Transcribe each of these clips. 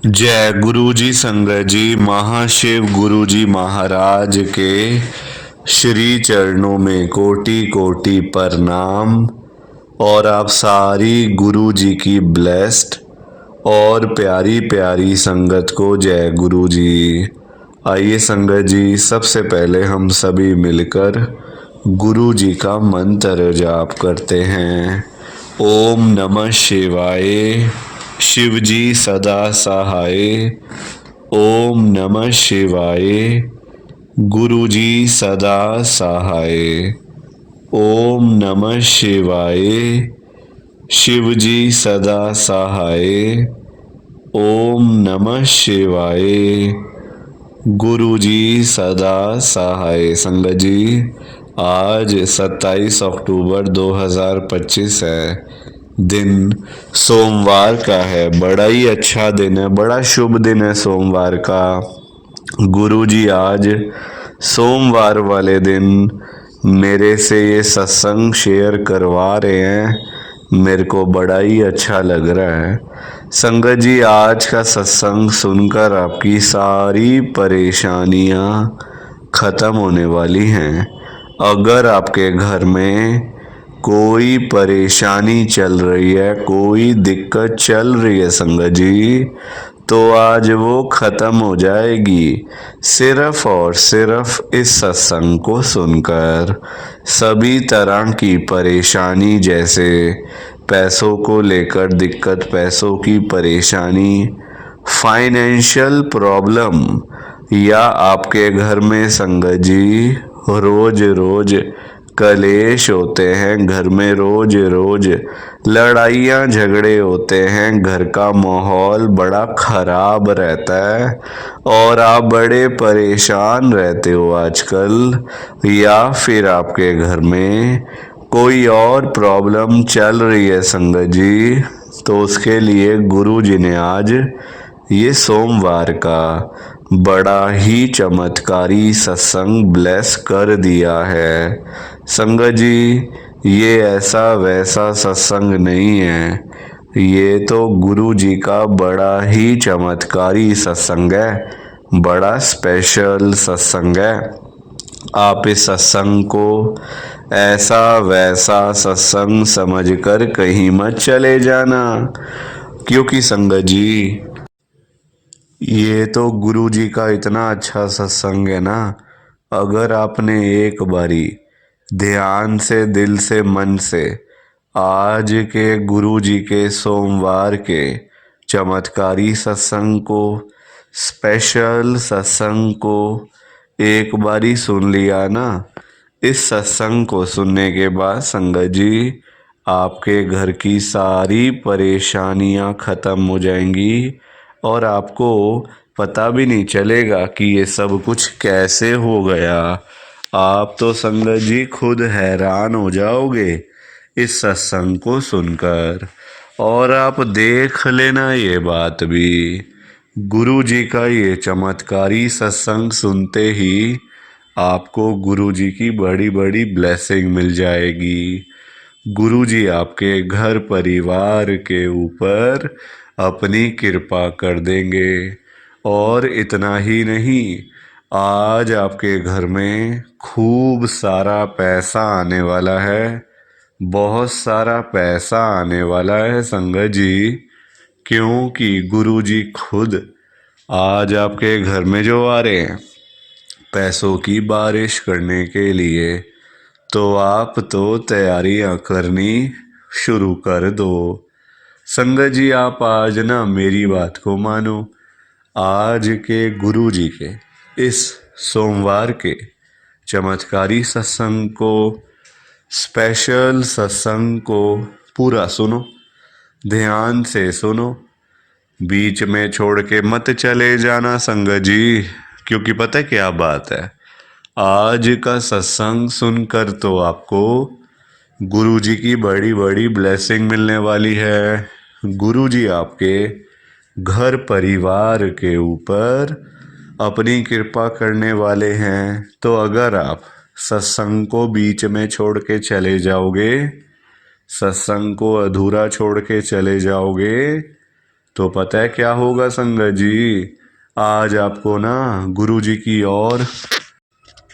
जय गुरु जी संगत जी। महाशिव गुरु जी महाराज के श्री चरणों में कोटि कोटि प्रणाम। और आप सारी गुरु जी की ब्लेस्ड और प्यारी प्यारी संगत को जय गुरु जी। आइए संगत जी, सबसे पहले हम सभी मिलकर गुरु जी का मंत्र जाप करते हैं। ओम नमः शिवाय। शिव जी सदा सहाय। ओम नमः शिवाय। गुरु जी सदा सहाय। ओम नमः शिवाय। शिव जी सदा सहाय। ओम नमः शिवाय। गुरु जी सदा सहाय। संगत जी, आज 27 अक्टूबर 2025 है। दिन सोमवार का है। बड़ा ही अच्छा दिन है, बड़ा शुभ दिन है सोमवार का। गुरु जी आज सोमवार वाले दिन मेरे से ये सत्संग शेयर करवा रहे हैं। मेरे को बड़ा ही अच्छा लग रहा है। संगत जी, आज का सत्संग सुनकर आपकी सारी परेशानियां खत्म होने वाली हैं। अगर आपके घर में कोई परेशानी चल रही है, कोई दिक्कत चल रही है संगत जी, तो आज वो खत्म हो जाएगी सिर्फ और सिर्फ इस सत्संग को सुनकर। सभी तरह की परेशानी, जैसे पैसों को लेकर दिक्कत, पैसों की परेशानी, फाइनेंशियल प्रॉब्लम, या आपके घर में संगत जी रोज रोज कलेश होते हैं, घर में रोज रोज लड़ाइयाँ झगड़े होते हैं, घर का माहौल बड़ा खराब रहता है और आप बड़े परेशान रहते हो आजकल, या फिर आपके घर में कोई और प्रॉब्लम चल रही है संगत जी, तो उसके लिए गुरु जी ने आज ये सोमवार का बड़ा ही चमत्कारी सत्संग ब्लेस कर दिया है। संगत जी, ये ऐसा वैसा सत्संग नहीं है, ये तो गुरु जी का बड़ा ही चमत्कारी सत्संग है, बड़ा स्पेशल सत्संग है। आप इस सत्संग को ऐसा वैसा सत्संग समझकर कहीं मत चले जाना, क्योंकि संगत जी, ये तो गुरु जी का इतना अच्छा सत्संग है ना। अगर आपने एक बारी ध्यान से, दिल से, मन से आज के गुरु जी के सोमवार के चमत्कारी सत्संग को, स्पेशल सत्संग को एक बारी सुन लिया ना, इस सत्संग को सुनने के बाद संगत जी आपके घर की सारी परेशानियां खत्म हो जाएंगी और आपको पता भी नहीं चलेगा कि ये सब कुछ कैसे हो गया। आप तो संगत जी खुद हैरान हो जाओगे इस सत्संग को सुनकर। और आप देख लेना ये बात भी, गुरु जी का ये चमत्कारी सत्संग सुनते ही आपको गुरु जी की बड़ी बड़ी ब्लेसिंग मिल जाएगी। गुरु जी आपके घर परिवार के ऊपर अपनी कृपा कर देंगे। और इतना ही नहीं, आज आपके घर में खूब सारा पैसा आने वाला है, बहुत सारा पैसा आने वाला है संगत जी, क्योंकि गुरु जी खुद आज आपके घर में जो आ रहे हैं पैसों की बारिश करने के लिए, तो आप तो तैयारियां करनी शुरू कर दो। संगत जी, आप आज ना मेरी बात को मानो। आज के गुरु जी के इस सोमवार के चमत्कारी सत्संग को, स्पेशल सत्संग को पूरा सुनो, ध्यान से सुनो, बीच में छोड़ के मत चले जाना संगत जी, क्योंकि पता है क्या बात है, आज का सत्संग सुनकर तो आपको गुरु जी की बड़ी बड़ी ब्लेसिंग मिलने वाली है। गुरु जी आपके घर परिवार के ऊपर अपनी कृपा करने वाले हैं। तो अगर आप सत्संग को बीच में छोड़ के चले जाओगे, सत्संग को अधूरा छोड़ के चले जाओगे, तो पता है क्या होगा संगत जी, आज आपको ना गुरु जी की ओर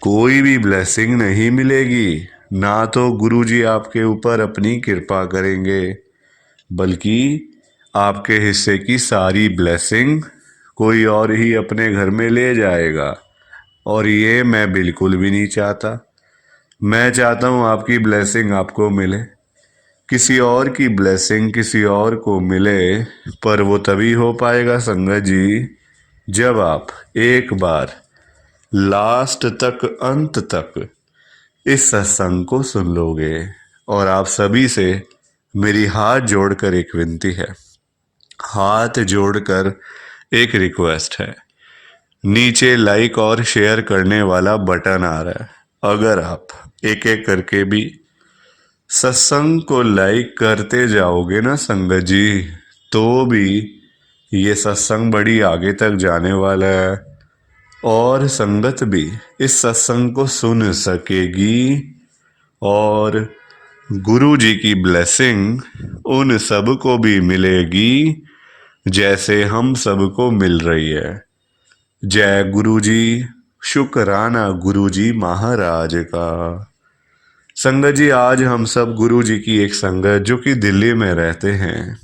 कोई भी ब्लेसिंग नहीं मिलेगी। ना तो गुरु जी आपके ऊपर अपनी कृपा करेंगे, बल्कि आपके हिस्से की सारी ब्लेसिंग कोई और ही अपने घर में ले जाएगा। और ये मैं बिल्कुल भी नहीं चाहता। मैं चाहता हूँ आपकी ब्लेसिंग आपको मिले, किसी और की ब्लेसिंग किसी और को मिले, पर वो तभी हो पाएगा संगत जी जब आप एक बार लास्ट तक, अंत तक इस सत्संग को सुन लोगे। और आप सभी से मेरी हाथ जोड़कर एक विनती है, हाथ जोड़कर एक रिक्वेस्ट है। नीचे लाइक और शेयर करने वाला बटन आ रहा है, अगर आप एक एक करके भी सत्संग को लाइक करते जाओगे ना संगत जी, तो भी ये सत्संग बड़ी आगे तक जाने वाला है और संगत भी इस सत्संग को सुन सकेगी और गुरु जी की ब्लेसिंग उन सब को भी मिलेगी जैसे हम सबको मिल रही है। जय गुरु जी, शुक्राना गुरु जी महाराज का। संगत जी, आज हम सब गुरु जी की एक संगत जो कि दिल्ली में रहते हैं,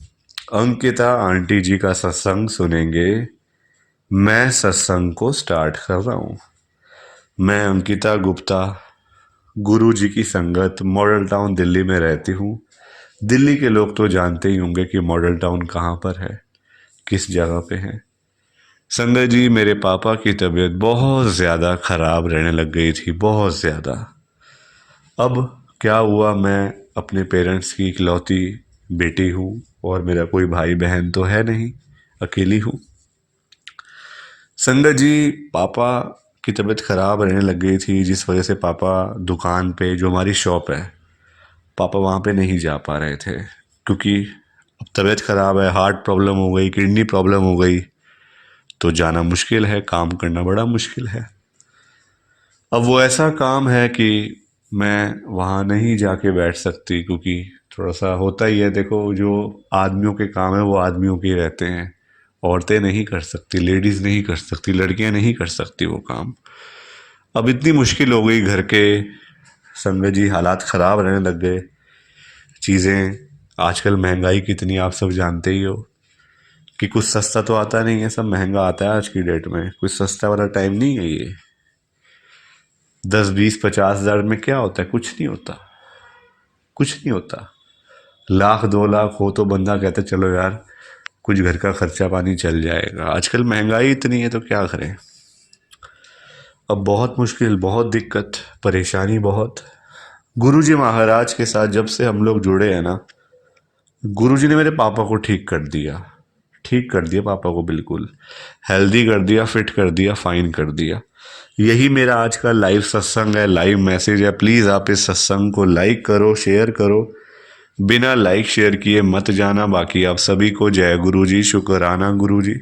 अंकिता आंटी जी का सत्संग सुनेंगे। मैं सत्संग को स्टार्ट कर रहा हूँ। मैं अंकिता गुप्ता, गुरु जी की संगत, मॉडल टाउन दिल्ली में रहती हूँ। दिल्ली के लोग तो जानते ही होंगे कि मॉडल टाउन कहाँ पर है, किस जगह पे है। संगत जी, मेरे पापा की तबीयत बहुत ज़्यादा ख़राब रहने लग गई थी, बहुत ज़्यादा। अब क्या हुआ, मैं अपने पेरेंट्स की इकलौती बेटी हूँ और मेरा कोई भाई बहन तो है नहीं, अकेली हूँ। संगत जी, पापा की तबीयत ख़राब रहने लग गई थी, जिस वजह से पापा दुकान पे, जो हमारी शॉप है, पापा वहाँ पे नहीं जा पा रहे थे क्योंकि अब तबीयत ख़राब है, हार्ट प्रॉब्लम हो गई, किडनी प्रॉब्लम हो गई, तो जाना मुश्किल है, काम करना बड़ा मुश्किल है। अब वो ऐसा काम है कि मैं वहाँ नहीं जाके बैठ सकती, क्योंकि थोड़ा सा होता ही है, देखो जो आदमियों के काम है वो आदमियों के रहते हैं, औरतें नहीं कर सकती, लेडीज़ नहीं कर सकती, लड़कियाँ नहीं कर सकती वो काम। अब इतनी मुश्किल हो गई घर के, संगत जी हालात ख़राब रहने लग गए। चीज़ें आजकल महंगाई कितनी आप सब जानते ही हो कि कुछ सस्ता तो आता नहीं है, सब महंगा आता है आज की डेट में। कुछ सस्ता वाला टाइम नहीं है ये। 10-20-50 हज़ार में क्या होता है, कुछ नहीं होता, कुछ नहीं होता। 1 लाख 2 लाख हो तो बंदा कहता चलो यार कुछ घर का खर्चा पानी चल जाएगा। आजकल महंगाई इतनी है तो क्या करें। अब बहुत मुश्किल, बहुत दिक्कत, परेशानी बहुत। गुरुजी महाराज के साथ जब से हम लोग जुड़े हैं ना, गुरुजी ने मेरे पापा को ठीक कर दिया, ठीक कर दिया पापा को, बिल्कुल हेल्दी कर दिया, फिट कर दिया, फाइन कर दिया। यही मेरा आज का लाइव सत्संग है, लाइव मैसेज है। प्लीज़ आप इस सत्संग को लाइक करो, शेयर करो, बिना लाइक शेयर किए मत जाना। बाकी आप सभी को जय गुरु जी, शुक्राना गुरु जी,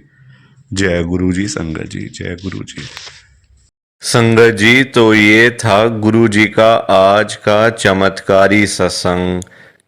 जय गुरु जी। संगत जी, जय गुरु जी। संगत जी, तो ये था गुरु जी का आज का चमत्कारी सत्संग।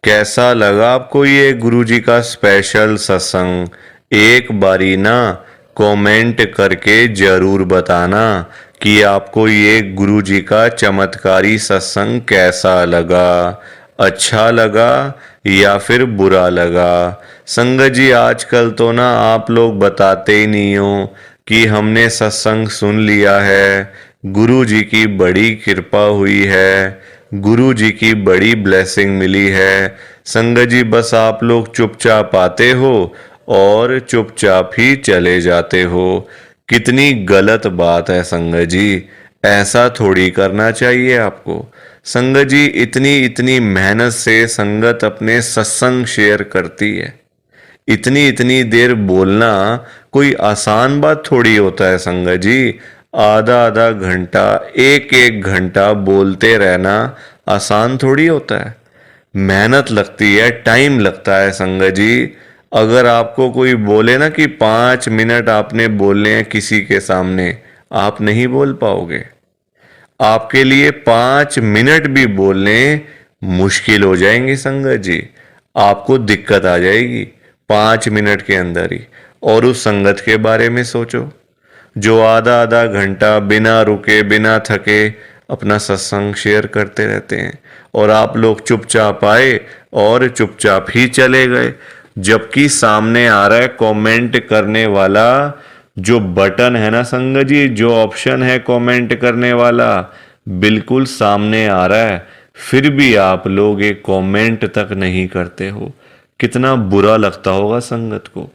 कैसा लगा आपको ये गुरु जी का स्पेशल सत्संग? एक बारी ना कमेंट करके जरूर बताना कि आपको ये गुरु जी का चमत्कारी सत्संग कैसा लगा, अच्छा लगा या फिर बुरा लगा। संगत जी, आजकल तो ना आप लोग बताते ही नहीं हो कि हमने सत्संग सुन लिया है, गुरु जी की बड़ी कृपा हुई है, गुरु जी की बड़ी ब्लेसिंग मिली है। संगत जी, बस आप लोग चुपचाप आते हो और चुपचाप ही चले जाते हो। कितनी गलत बात है संगत जी, ऐसा थोड़ी करना चाहिए आपको। संगत जी, इतनी इतनी मेहनत से संगत अपने सत्संग शेयर करती है, इतनी इतनी देर बोलना कोई आसान बात थोड़ी होता है संगत जी। आधा आधा घंटा, एक एक घंटा बोलते रहना आसान थोड़ी होता है। मेहनत लगती है, टाइम लगता है संगत जी। अगर आपको कोई बोले ना कि 5 मिनट आपने बोलने हैं किसी के सामने, आप नहीं बोल पाओगे। आपके लिए 5 मिनट भी बोलने मुश्किल हो जाएंगे संगत जी, आपको दिक्कत आ जाएगी 5 मिनट के अंदर ही। और उस संगत के बारे में सोचो जो आधा आधा घंटा बिना रुके बिना थके अपना सत्संग शेयर करते रहते हैं, और आप लोग चुपचाप आए और चुपचाप ही चले गए। जबकि सामने आ रहा है कमेंट करने वाला जो बटन है ना संगत जी, जो ऑप्शन है कमेंट करने वाला, बिल्कुल सामने आ रहा है, फिर भी आप लोग एक कमेंट तक नहीं करते हो। कितना बुरा लगता होगा संगत को,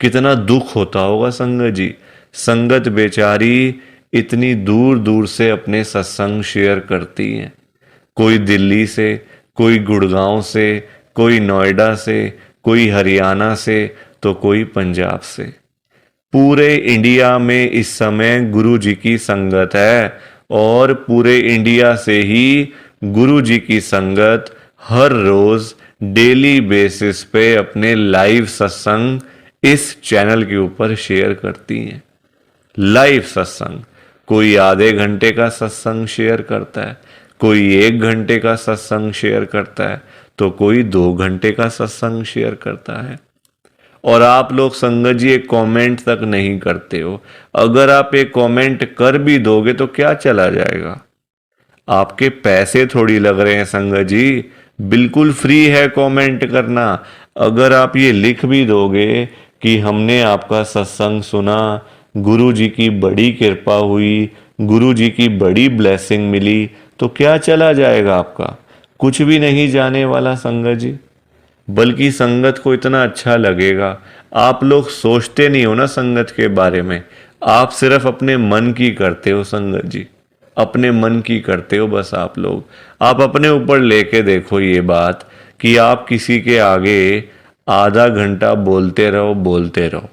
कितना दुख होता होगा संगत जी। संगत बेचारी इतनी दूर दूर से अपने सत्संग शेयर करती है, कोई दिल्ली से, कोई गुड़गांव से, कोई नोएडा से, कोई हरियाणा से, तो कोई पंजाब से। पूरे इंडिया में इस समय गुरु जी की संगत है, और पूरे इंडिया से ही गुरु जी की संगत हर रोज डेली बेसिस पे अपने लाइव सत्संग इस चैनल के ऊपर शेयर करती हैं। लाइव सत्संग, कोई आधे घंटे का सत्संग शेयर करता है, कोई 1 घंटे का सत्संग शेयर करता है, तो कोई 2 घंटे का सत्संग शेयर करता है। और आप लोग संगत जी एक कमेंट तक नहीं करते हो। अगर आप एक कमेंट कर भी दोगे तो क्या चला जाएगा? आपके पैसे थोड़ी लग रहे हैं संगत जी, बिल्कुल फ्री है कमेंट करना। अगर आप ये लिख भी दोगे कि हमने आपका सत्संग सुना, गुरु जी की बड़ी कृपा हुई, गुरु जी की बड़ी ब्लेसिंग मिली, तो क्या चला जाएगा आपका? कुछ भी नहीं जाने वाला संगत जी। बल्कि संगत को इतना अच्छा लगेगा। आप लोग सोचते नहीं हो ना संगत के बारे में, आप सिर्फ अपने मन की करते हो संगत जी, अपने मन की करते हो बस। आप लोग आप अपने ऊपर लेके देखो ये बात कि आप किसी के आगे आधा घंटा बोलते रहो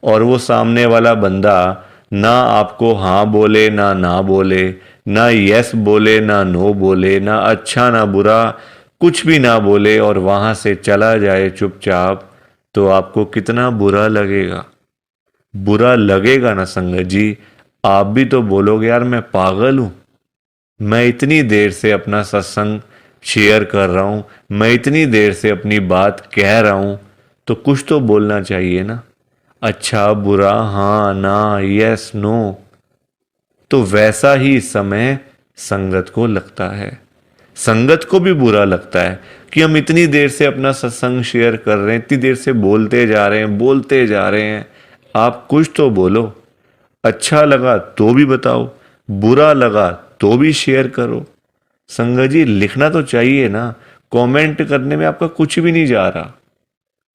और वो सामने वाला बंदा ना आपको हाँ बोले ना बोले, ना यस बोले ना नो बोले, ना अच्छा ना बुरा, कुछ भी ना बोले और वहां से चला जाए चुपचाप, तो आपको कितना बुरा लगेगा? बुरा लगेगा ना संगत जी। आप भी तो बोलोगे यार मैं पागल हूं, मैं इतनी देर से अपना सत्संग शेयर कर रहा हूं, मैं इतनी देर से अपनी बात कह रहा हूं, तो कुछ तो बोलना चाहिए ना, अच्छा बुरा, हाँ ना, यस नो। तो वैसा ही इस समय संगत को लगता है। संगत को भी बुरा लगता है कि हम इतनी देर से अपना सत्संग शेयर कर रहे हैं, इतनी देर से बोलते जा रहे हैं। आप कुछ तो बोलो। अच्छा लगा तो भी बताओ, बुरा लगा तो भी शेयर करो। संगत जी लिखना तो चाहिए ना, कमेंट करने में आपका कुछ भी नहीं जा रहा,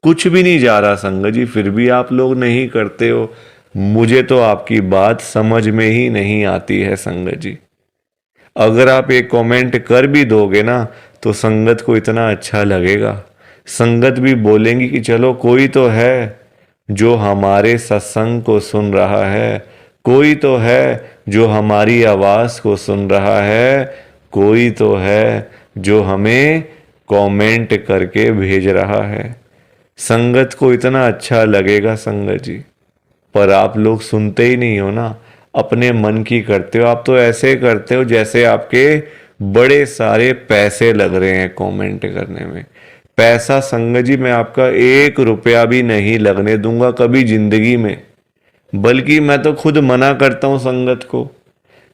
कुछ भी नहीं जा रहा संगत जी, फिर भी आप लोग नहीं करते हो। मुझे तो आपकी बात समझ में ही नहीं आती है संगत जी। अगर आप एक कमेंट कर भी दोगे ना तो संगत को इतना अच्छा लगेगा, संगत भी बोलेंगी कि चलो कोई तो है जो हमारे सत्संग को सुन रहा है, कोई तो है जो हमारी आवाज को सुन रहा है, कोई तो है जो हमें कमेंट करके भेज रहा है। संगत को इतना अच्छा लगेगा संगत जी, पर आप लोग सुनते ही नहीं हो ना, अपने मन की करते हो। आप तो ऐसे करते हो जैसे आपके बड़े सारे पैसे लग रहे हैं कमेंट करने में। पैसा संगत जी मैं आपका 1 रुपया भी नहीं लगने दूंगा कभी जिंदगी में, बल्कि मैं तो खुद मना करता हूं संगत को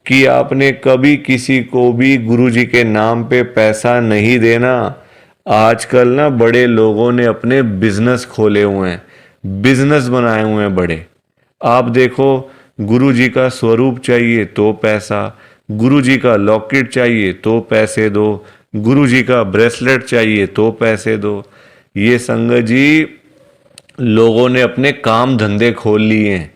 कि आपने कभी किसी को भी गुरु जी के नाम पे पैसा नहीं देना। आजकल ना बड़े लोगों ने अपने बिजनेस खोले हुए हैं, बिजनेस बनाए हुए हैं बड़े। आप देखो, गुरु जी का स्वरूप चाहिए तो पैसा, गुरु जी का लॉकेट चाहिए तो पैसे दो, गुरु जी का ब्रेसलेट चाहिए तो पैसे दो। ये संगत जी लोगों ने अपने काम धंधे खोल लिए हैं।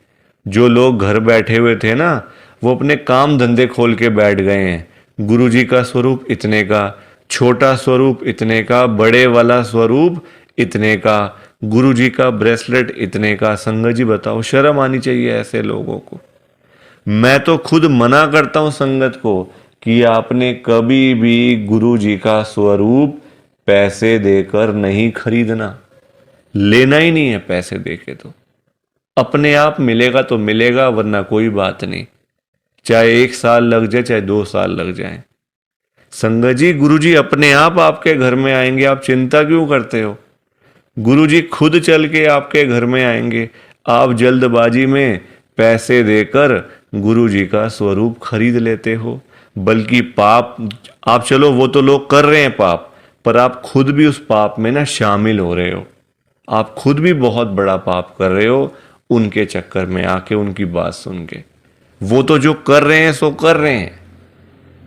जो लोग घर बैठे हुए थे ना, वो अपने काम धंधे खोल के बैठ गए हैं। गुरु जी का स्वरूप इतने का, छोटा स्वरूप इतने का, बड़े वाला स्वरूप इतने का, गुरु जी का ब्रेसलेट इतने का। संगत जी बताओ, शर्म आनी चाहिए ऐसे लोगों को। मैं तो खुद मना करता हूं संगत को कि आपने कभी भी गुरु जी का स्वरूप पैसे देकर नहीं खरीदना, लेना ही नहीं है पैसे देके। तो अपने आप मिलेगा तो मिलेगा, वरना कोई बात नहीं, चाहे 1 साल लग जाए चाहे 2 साल लग जाए। संगत जी गुरु जी अपने आप आपके घर में आएंगे, आप चिंता क्यों करते हो? गुरु जी खुद चल के आपके घर में आएंगे, आप जल्दबाजी में पैसे देकर गुरु जी का स्वरूप खरीद लेते हो, बल्कि पाप आप, चलो वो तो लोग कर रहे हैं पाप, पर आप खुद भी उस पाप में ना शामिल हो रहे हो। आप खुद भी बहुत बड़ा पाप कर रहे हो उनके चक्कर में आके, उनकी बात सुन के। वो तो जो कर रहे हैं सो कर रहे हैं,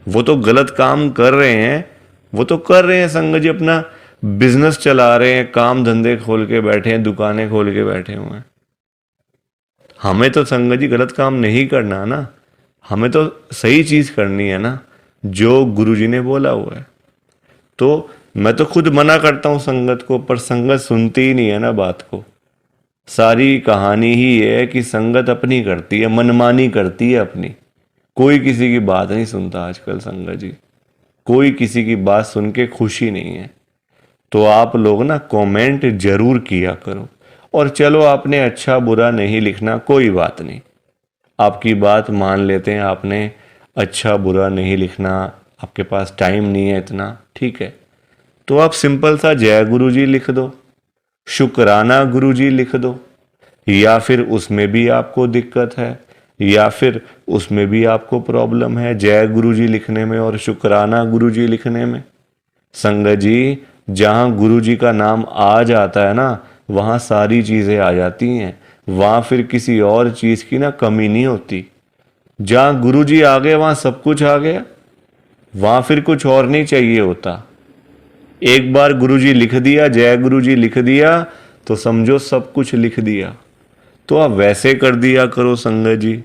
वो तो गलत काम कर रहे हैं, वो तो कर रहे हैं संगत जी, अपना बिजनेस चला रहे हैं, काम धंधे खोल के बैठे हैं, दुकानें खोल के बैठे हुए हैं। हमें तो संगत जी गलत काम नहीं करना ना, हमें तो सही चीज करनी है ना, जो गुरुजी ने बोला हुआ है। तो मैं तो खुद मना करता हूं संगत को, पर संगत सुनती ही नहीं है ना बात को। सारी कहानी ही है कि संगत अपनी करती है, मनमानी करती है अपनी। कोई किसी की बात नहीं सुनता आजकल संगत जी, कोई किसी की बात सुन के खुशी नहीं है। तो आप लोग ना कमेंट जरूर किया करो। और चलो आपने अच्छा बुरा नहीं लिखना, कोई बात नहीं, आपकी बात मान लेते हैं, आपने अच्छा बुरा नहीं लिखना, आपके पास टाइम नहीं है इतना, ठीक है। तो आप सिंपल सा जय गुरु जी लिख दो, शुक्राना गुरु जी लिख दो, या फिर उसमें भी आपको दिक्कत है, या फिर उसमें भी आपको प्रॉब्लम है जय गुरु जी लिखने में और शुक्राना गुरु जी लिखने में। संगत जी, जहां गुरु जी का नाम आ जाता है ना, वहां सारी चीजें आ जाती हैं, वहां फिर किसी और चीज की ना कमी नहीं होती। जहां गुरु जी आ गए वहां सब कुछ आ गया, वहां फिर कुछ और नहीं चाहिए होता। एक बार गुरु जी लिख दिया, जय गुरु जी लिख दिया, तो समझो सब कुछ लिख दिया। तो आप वैसे कर दिया करो संगत जी,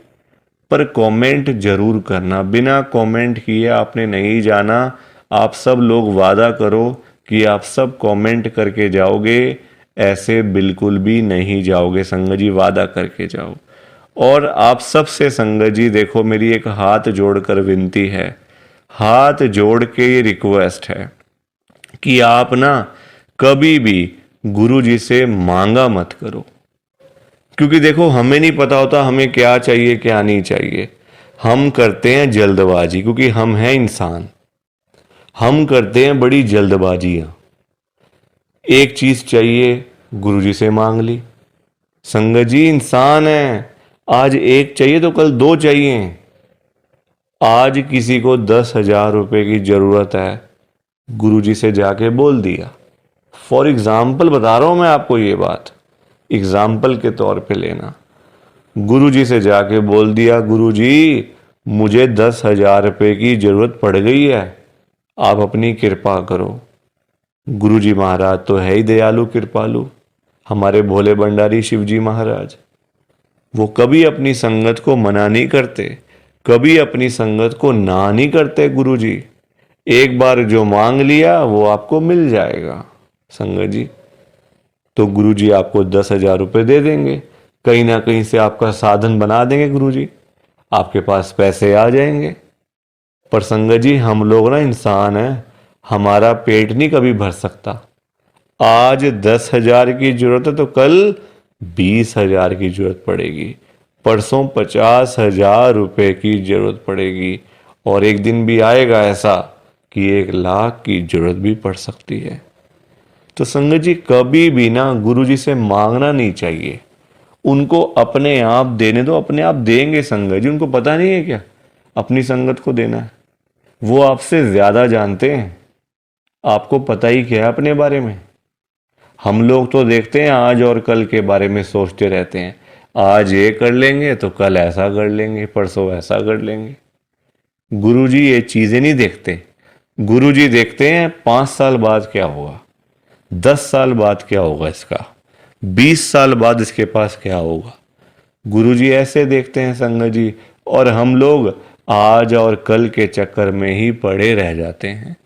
पर कमेंट जरूर करना। बिना कमेंट किए आपने नहीं जाना। आप सब लोग वादा करो कि आप सब कमेंट करके जाओगे, ऐसे बिल्कुल भी नहीं जाओगे संगत जी, वादा करके जाओ। और आप सबसे संगत जी देखो, मेरी एक हाथ जोड़कर विनती है, हाथ जोड़ के ये रिक्वेस्ट है कि आप ना कभी भी गुरु जी से मांगा मत करो। क्योंकि देखो, हमें नहीं पता होता हमें क्या चाहिए क्या नहीं चाहिए। हम करते हैं जल्दबाजी, क्योंकि हम हैं इंसान, हम करते हैं बड़ी जल्दबाजियां। एक चीज चाहिए, गुरुजी से मांग ली। संगत जी इंसान है, आज एक चाहिए तो कल दो चाहिए। आज किसी को 10,000 रुपए की जरूरत है, गुरुजी से जाके बोल दिया। फॉर एग्जाम्पल बता रहा हूं मैं आपको ये बात, एग्जाम्पल के तौर पे लेना। गुरुजी से जाके बोल दिया, गुरुजी मुझे 10,000 रुपए की जरूरत पड़ गई है, आप अपनी कृपा करो। गुरुजी महाराज तो है ही दयालु कृपालु, हमारे भोले भंडारी शिवजी महाराज। वो कभी अपनी संगत को मना नहीं करते, कभी अपनी संगत को ना नहीं करते गुरुजी। एक बार जो मांग लिया वो आपको मिल जाएगा संगत जी। तो गुरुजी आपको 10,000 रुपये दे देंगे, कहीं ना कहीं से आपका साधन बना देंगे गुरुजी, आपके पास पैसे आ जाएंगे। पर संगत जी हम लोग ना इंसान हैं, हमारा पेट नहीं कभी भर सकता। आज 10,000 की जरूरत है तो कल 20,000 की जरूरत पड़ेगी, परसों 50,000 रुपये की जरूरत पड़ेगी, और एक दिन भी आएगा ऐसा कि 1,00,000 की जरूरत भी पड़ सकती है। तो संगत जी कभी भी ना गुरु जी से मांगना नहीं चाहिए, उनको अपने आप देने दो, अपने आप देंगे संगत जी। उनको पता नहीं है क्या अपनी संगत को देना है, वो आपसे ज्यादा जानते हैं। आपको पता ही क्या है अपने बारे में। हम लोग तो देखते हैं आज और कल के बारे में सोचते रहते हैं, आज ये कर लेंगे तो कल ऐसा कर लेंगे, परसों ऐसा कर लेंगे। गुरुजी ये चीजें नहीं देखते। गुरुजी देखते हैं 5 साल बाद क्या होगा, 10 साल बाद क्या होगा इसका, 20 साल बाद इसके पास क्या होगा। गुरुजी ऐसे देखते हैं संगत जी, और हम लोग आज और कल के चक्कर में ही पड़े रह जाते हैं।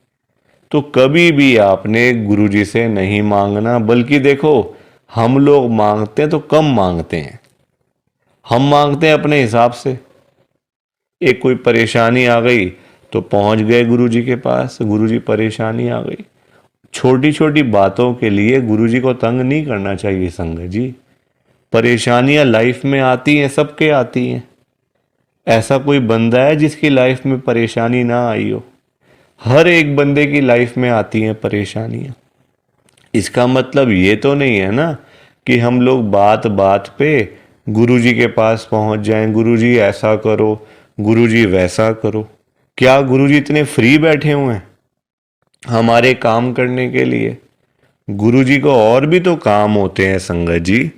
तो कभी भी आपने गुरुजी से नहीं मांगना, बल्कि देखो हम लोग मांगते हैं तो कम मांगते हैं, हम मांगते हैं अपने हिसाब से। एक कोई परेशानी आ गई तो पहुंच गए गुरुजी के पास, गुरुजी परेशानी आ गई। छोटी छोटी बातों के लिए गुरुजी को तंग नहीं करना चाहिए संगत जी। परेशानियां लाइफ में आती हैं, सबके आती हैं। ऐसा कोई बंदा है जिसकी लाइफ में परेशानी ना आई हो? हर एक बंदे की लाइफ में आती हैं परेशानियां। इसका मतलब ये तो नहीं है ना कि हम लोग बात बात पे गुरुजी के पास पहुंच जाएं, गुरुजी ऐसा करो, गुरुजी वैसा करो। क्या गुरुजी इतने फ्री बैठे हुए हैं हमारे काम करने के लिए? गुरुजी को और भी तो काम होते हैं संगत जी।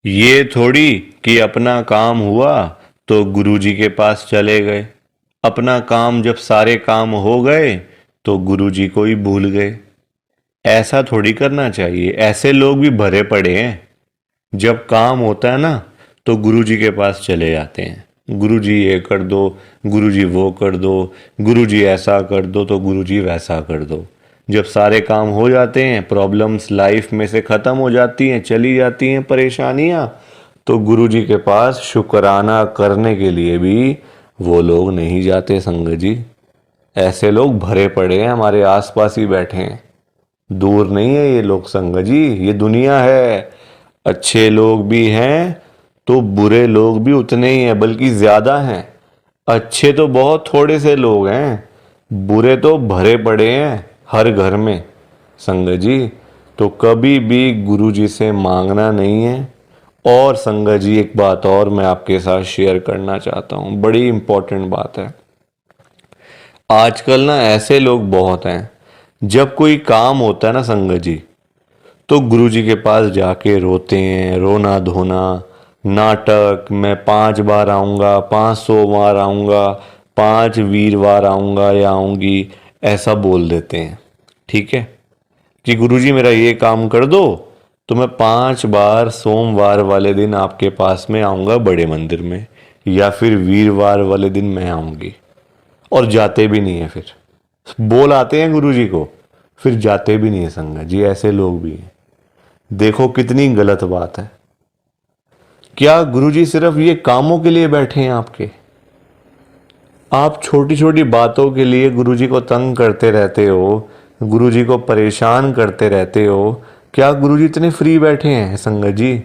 ये थोड़ी कि अपना काम हुआ तो गुरुजी के पास चले गए, अपना काम जब सारे काम हो गए तो गुरुजी को ही भूल गए। ऐसा थोड़ी करना चाहिए। ऐसे लोग भी भरे पड़े हैं, जब काम होता है ना तो गुरुजी के पास चले जाते हैं। गुरुजी ये कर दो, गुरुजी वो कर दो, गुरुजी ऐसा कर दो तो गुरुजी वैसा कर दो। जब सारे काम हो जाते हैं, प्रॉब्लम्स लाइफ में से ख़त्म हो जाती हैं, चली जाती हैं परेशानियां, तो गुरुजी के पास शुक्राना करने के लिए भी वो लोग नहीं जाते संगत जी। ऐसे लोग भरे पड़े हैं, हमारे आसपास ही बैठे हैं, दूर नहीं है ये लोग संगत जी। ये दुनिया है, अच्छे लोग भी हैं तो बुरे लोग भी उतने ही हैं, बल्कि ज्यादा हैं। अच्छे तो बहुत थोड़े से लोग हैं, बुरे तो भरे पड़े हैं हर घर में संगत जी। तो कभी भी गुरु जी से मांगना नहीं है। और संगत जी एक बात और मैं आपके साथ शेयर करना चाहता हूँ, बड़ी इंपॉर्टेंट बात है। आजकल ना ऐसे लोग बहुत हैं, जब कोई काम होता है ना संगत जी, तो गुरुजी के पास जाके रोते हैं, रोना धोना, नाटक, मैं 5 बार आऊँगा, 500 बार आऊँगा, 5 वीरवार आऊँगा या आऊँगी, ऐसा बोल देते हैं। ठीक है कि गुरुजी मेरा ये काम कर दो तो मैं 5 बार सोमवार वाले दिन आपके पास में आऊँगा बड़े मंदिर में, या फिर वीरवार वाले दिन मैं आऊँगी। और जाते भी नहीं है, फिर बोल आते हैं गुरुजी को, फिर जाते भी नहीं है संगत जी। ऐसे लोग भी हैं। देखो कितनी गलत बात है। क्या गुरुजी सिर्फ ये कामों के लिए बैठे हैं आपके? आप छोटी छोटी बातों के लिए गुरुजी को तंग करते रहते हो, गुरुजी को परेशान करते रहते हो। क्या गुरुजी इतने फ्री बैठे हैं संगत जी?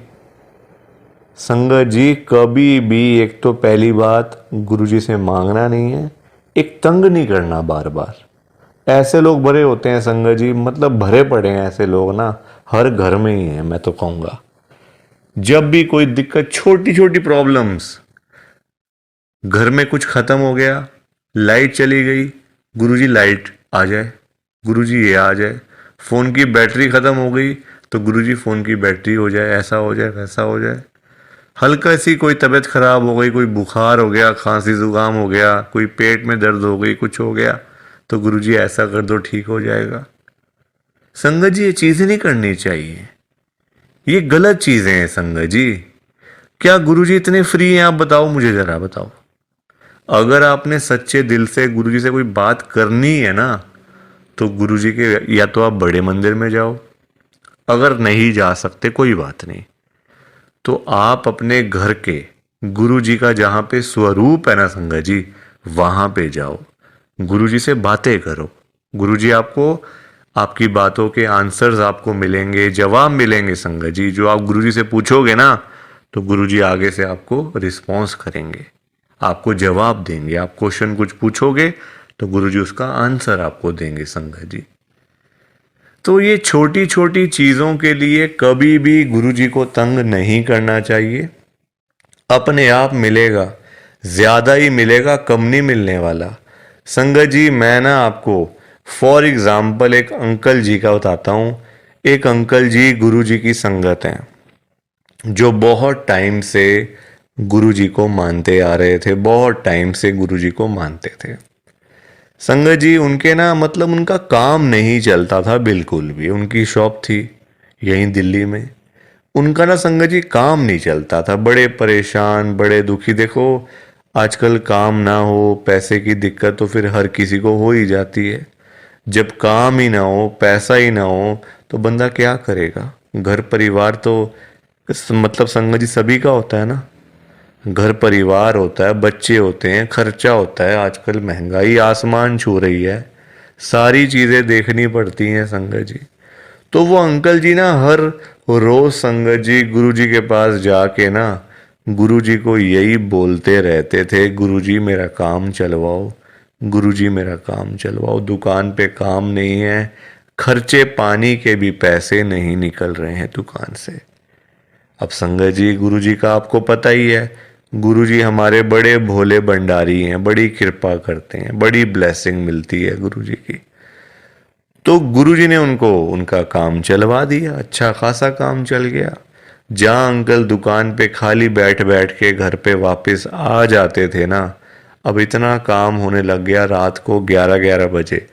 संगत जी कभी भी, एक तो पहली बात गुरुजी से मांगना नहीं है, एक तंग नहीं करना बार बार। ऐसे लोग भरे होते हैं संगत जी, मतलब भरे पड़े हैं ऐसे लोग ना, हर घर में ही है मैं तो कहूँगा। जब भी कोई दिक्कत, छोटी छोटी प्रॉब्लम्स, घर में कुछ खत्म हो गया, लाइट चली गई, गुरुजी लाइट आ जाए, गुरुजी ये आ जाए। फ़ोन की बैटरी ख़त्म हो गई तो गुरुजी फ़ोन की बैटरी हो जाए, ऐसा हो जाए, वैसा हो जाए। हल्का सी कोई तबीयत ख़राब हो गई, कोई बुखार हो गया, खांसी ज़ुकाम हो गया, कोई पेट में दर्द हो गई, कुछ हो गया, तो गुरुजी ऐसा कर दो ठीक हो जाएगा। संगत जी ये चीज़ें नहीं करनी चाहिए, ये गलत चीज़ें हैं संगत जी। क्या गुरुजी इतने फ्री हैं? आप बताओ, मुझे ज़रा बताओ। अगर आपने सच्चे दिल से गुरुजी से कोई बात करनी है ना, तो गुरुजी के या तो आप बड़े मंदिर में जाओ, अगर नहीं जा सकते कोई बात नहीं, तो आप अपने घर के गुरुजी का जहाँ पे स्वरूप है ना संगत जी, वहाँ पे जाओ, गुरुजी से बातें करो। गुरुजी आपको, आपकी बातों के आंसर्स आपको मिलेंगे, जवाब मिलेंगे संगत जी। जो आप गुरुजी से पूछोगे ना, तो गुरुजी आगे से आपको रिस्पॉन्स करेंगे, आपको जवाब देंगे। आप क्वेश्चन कुछ पूछोगे तो गुरुजी उसका आंसर आपको देंगे संगत जी। तो ये छोटी छोटी चीज़ों के लिए कभी भी गुरुजी को तंग नहीं करना चाहिए। अपने आप मिलेगा, ज़्यादा ही मिलेगा, कम नहीं मिलने वाला संगत जी। मैं ना आपको फॉर एग्ज़ाम्पल एक अंकल जी का बताता हूँ। एक अंकल जी गुरुजी की संगत हैं, जो बहुत टाइम से गुरुजी को मानते आ रहे थे, बहुत टाइम से गुरुजी को मानते थे संगत जी। उनके ना, मतलब उनका काम नहीं चलता था बिल्कुल भी। उनकी शॉप थी यहीं दिल्ली में, उनका ना संगत जी काम नहीं चलता था, बड़े परेशान, बड़े दुखी। देखो आजकल काम ना हो, पैसे की दिक्कत तो फिर हर किसी को हो ही जाती है। जब काम ही ना हो, पैसा ही ना हो, तो बंदा क्या करेगा? घर परिवार तो मतलब संगत जी सभी का होता है ना, घर परिवार होता है, बच्चे होते हैं, खर्चा होता है। आजकल महंगाई आसमान छू रही है, सारी चीज़ें देखनी पड़ती हैं संगत जी। तो वो अंकल जी ना हर रोज संगत जी गुरुजी के पास जाके ना गुरुजी को यही बोलते रहते थे, गुरुजी मेरा काम चलवाओ, गुरुजी मेरा काम चलवाओ। दुकान पे काम नहीं है, खर्चे पानी के भी पैसे नहीं निकल रहे हैं दुकान से। अब संगत जी, गुरु जी का आपको पता ही है, गुरु जी हमारे बड़े भोले भंडारी हैं, बड़ी कृपा करते हैं, बड़ी ब्लेसिंग मिलती है गुरु जी की। तो गुरुजी ने उनको उनका काम चलवा दिया, अच्छा खासा काम चल गया। जहाँ अंकल दुकान पे खाली बैठ बैठ के घर पे वापस आ जाते थे ना, अब इतना काम होने लग गया, रात को 11-11 बजे,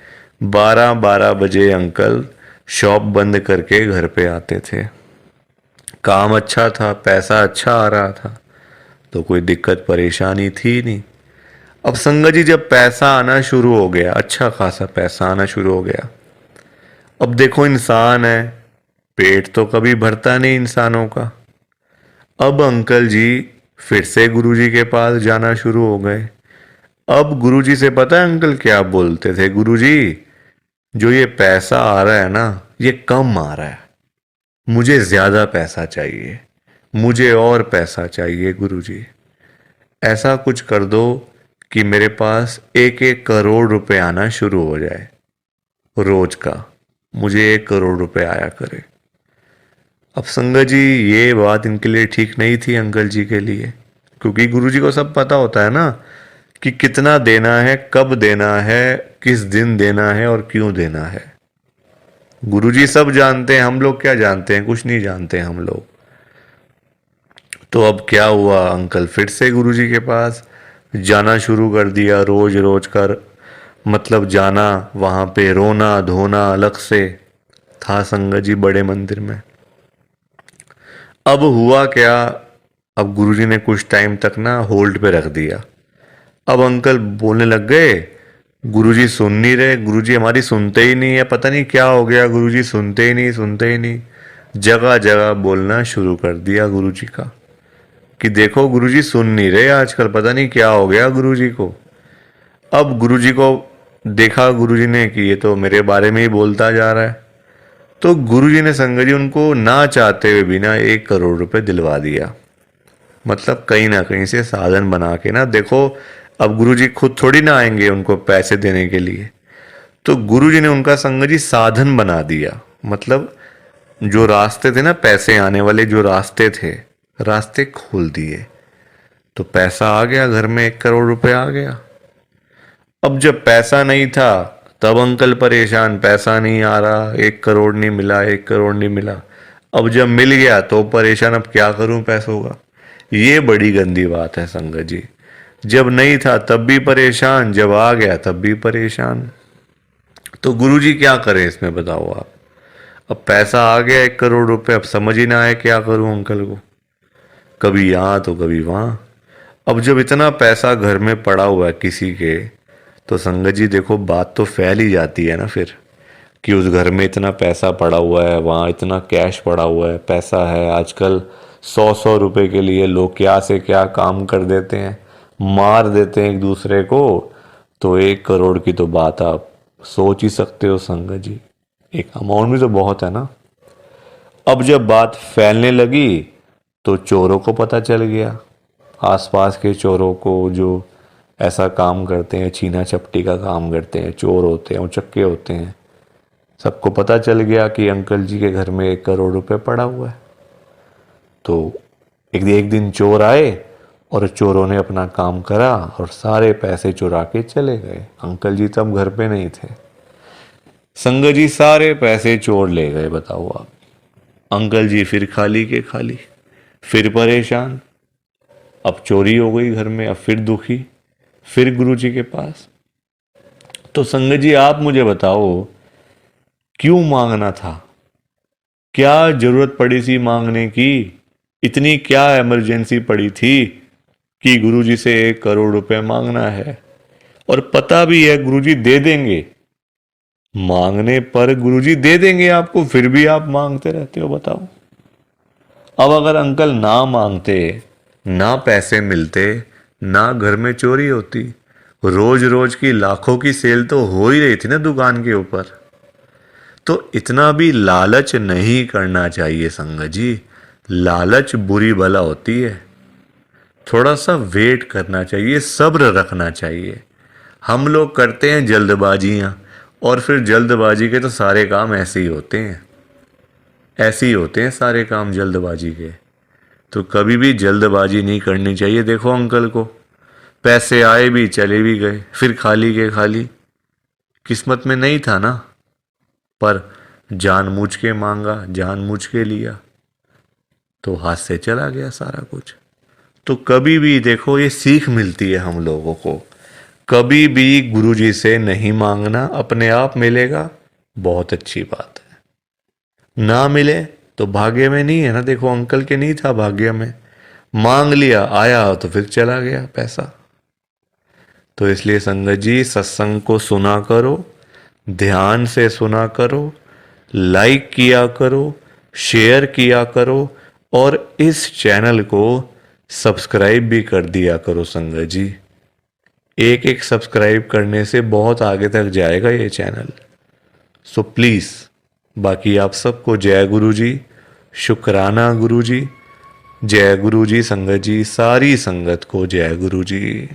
12-12 बजे अंकल शॉप बंद करके घर पे आते थे। काम अच्छा था, पैसा अच्छा आ रहा था, तो कोई दिक्कत परेशानी थी नहीं। अब संगत जी, जब पैसा आना शुरू हो गया, अच्छा खासा पैसा आना शुरू हो गया, अब देखो इंसान है, पेट तो कभी भरता नहीं इंसानों का। अब अंकल जी फिर से गुरुजी के पास जाना शुरू हो गए। अब गुरुजी से पता है अंकल क्या बोलते थे, गुरुजी जो ये पैसा आ रहा है ना, ये कम आ रहा है, मुझे ज्यादा पैसा चाहिए, मुझे और पैसा चाहिए गुरुजी। ऐसा कुछ कर दो कि मेरे पास 1-1 करोड़ रुपए आना शुरू हो जाए रोज का, मुझे 1 करोड़ रुपए आया करे। अब संगत जी, ये बात इनके लिए ठीक नहीं थी अंकल जी के लिए, क्योंकि गुरुजी को सब पता होता है ना कि कितना देना है, कब देना है, किस दिन देना है और क्यों देना है। गुरुजी सब जानते हैं, हम लोग क्या जानते हैं, कुछ नहीं जानते हम लोग। तो अब क्या हुआ, अंकल फिर से गुरुजी के पास जाना शुरू कर दिया, रोज रोज कर, मतलब जाना, वहां पे रोना धोना अलग से था संगत जी बड़े मंदिर में। अब हुआ क्या, अब गुरुजी ने कुछ टाइम तक ना होल्ड पे रख दिया। अब अंकल बोलने लग गए, गुरुजी सुन नहीं रहे, गुरुजी हमारी सुनते ही नहीं है, पता नहीं क्या हो गया, गुरुजी सुनते ही नहीं, सुनते ही नहीं। जगह जगह बोलना शुरू कर दिया गुरुजी का कि देखो गुरुजी सुन नहीं रहे आजकल, पता नहीं क्या हो गया गुरुजी को। अब गुरुजी को देखा गुरुजी ने कि ये तो मेरे बारे में ही बोलता जा रहा है, तो गुरुजी ने संगत जी उनको ना चाहते हुए भी ना 1 करोड़ रुपए दिलवा दिया। मतलब कहीं ना कहीं से साधन बना के ना, देखो अब गुरुजी खुद थोड़ी ना आएंगे उनको पैसे देने के लिए, तो गुरुजी ने उनका संगत जी साधन बना दिया। मतलब जो रास्ते थे ना, पैसे आने वाले जो रास्ते थे, रास्ते खोल दिए, तो पैसा आ गया घर में, 1 करोड़ रुपए आ गया। अब जब पैसा नहीं था तब अंकल परेशान, पैसा नहीं आ रहा, 1 करोड़ नहीं मिला, 1 करोड़ नहीं मिला। अब जब मिल गया तो परेशान, अब क्या करूं पैसों का। ये बड़ी गंदी बात है संगत जी, जब नहीं था तब भी परेशान, जब आ गया तब भी परेशान। तो गुरुजी क्या करें इसमें बताओ आप। अब पैसा आ गया 1 करोड़ रुपए, अब समझ ही ना आए क्या करूं अंकल को, कभी यहाँ तो कभी वहां। अब जब इतना पैसा घर में पड़ा हुआ है किसी के, तो संगत जी देखो बात तो फैल ही जाती है ना फिर, कि उस घर में इतना पैसा पड़ा हुआ है, वहाँ इतना कैश पड़ा हुआ है, पैसा है। आजकल 100-100 रुपए के लिए लोग क्या से क्या काम कर देते हैं, मार देते हैं एक दूसरे को। तो 1 करोड़ की तो बात आप सोच ही सकते हो संगत जी, एक अमाउंट भी तो बहुत है ना। अब जब बात फैलने लगी तो चोरों को पता चल गया, आसपास के चोरों को, जो ऐसा काम करते हैं, छीना चपटी का काम करते हैं, चोर होते हैं, उचक्के होते हैं, सबको पता चल गया कि अंकल जी के घर में 1 करोड़ रुपए पड़ा हुआ है। तो एक दिन चोर आए और चोरों ने अपना काम करा और सारे पैसे चुरा के चले गए। अंकल जी तब घर पे नहीं थे। संगत जी सारे पैसे चोर ले गए, बताओ आप। अंकल जी फिर खाली के खाली, फिर परेशान। अब चोरी हो गई घर में, अब फिर दुखी, फिर गुरु जी के पास। तो संगत जी आप मुझे बताओ, क्यों मांगना था, क्या जरूरत पड़ी थी मांगने की, इतनी क्या इमरजेंसी पड़ी थी कि गुरुजी से 1 करोड़ रुपए मांगना है। और पता भी है गुरुजी दे देंगे, मांगने पर गुरुजी दे देंगे आपको, फिर भी आप मांगते रहते हो, बताओ। अब अगर अंकल ना मांगते, ना पैसे मिलते, ना घर में चोरी होती, रोज रोज की लाखों की सेल तो हो ही रही थी ना दुकान के ऊपर। तो इतना भी लालच नहीं करना चाहिए संगत जी, लालच बुरी बला होती है। थोड़ा सा वेट करना चाहिए, सब्र रखना चाहिए। हम लोग करते हैं जल्दबाजियां, और फिर जल्दबाजी के तो सारे काम ऐसे ही होते हैं, ऐसे ही होते हैं सारे काम जल्दबाजी के। तो कभी भी जल्दबाजी नहीं करनी चाहिए। देखो अंकल को पैसे आए भी चले भी गए, फिर खाली के खाली। किस्मत में नहीं था ना, पर जानबूझ के मांगा, जानबूझ के लिया, तो हाथ से चला गया सारा कुछ। तो कभी भी देखो ये सीख मिलती है हम लोगों को, कभी भी गुरुजी से नहीं मांगना, अपने आप मिलेगा, बहुत अच्छी बात है। ना मिले तो भाग्य में नहीं है ना। देखो अंकल के नहीं था भाग्य में, मांग लिया, आया तो फिर चला गया पैसा। तो इसलिए संगत जी सत्संग को सुना करो, ध्यान से सुना करो, लाइक किया करो, शेयर किया करो, और इस चैनल को सब्सक्राइब भी कर दिया करो संगत जी। एक एक सब्सक्राइब करने से बहुत आगे तक जाएगा ये चैनल। सो प्लीज़, बाकी आप सबको जय गुरु जी, शुक्राना गुरु जी, जय गुरु जी संगत जी, सारी संगत को जय गुरु जी।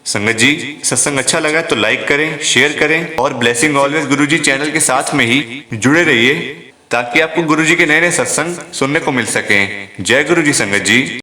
संगत जी सत्संग अच्छा लगा तो लाइक करें, शेयर करें और ब्लेसिंग ऑलवेज गुरुजी चैनल के साथ में ही जुड़े रहिए ताकि आपको गुरुजी के नए नए सत्संग सुनने को मिल सकें। जय गुरु जी संगत जी।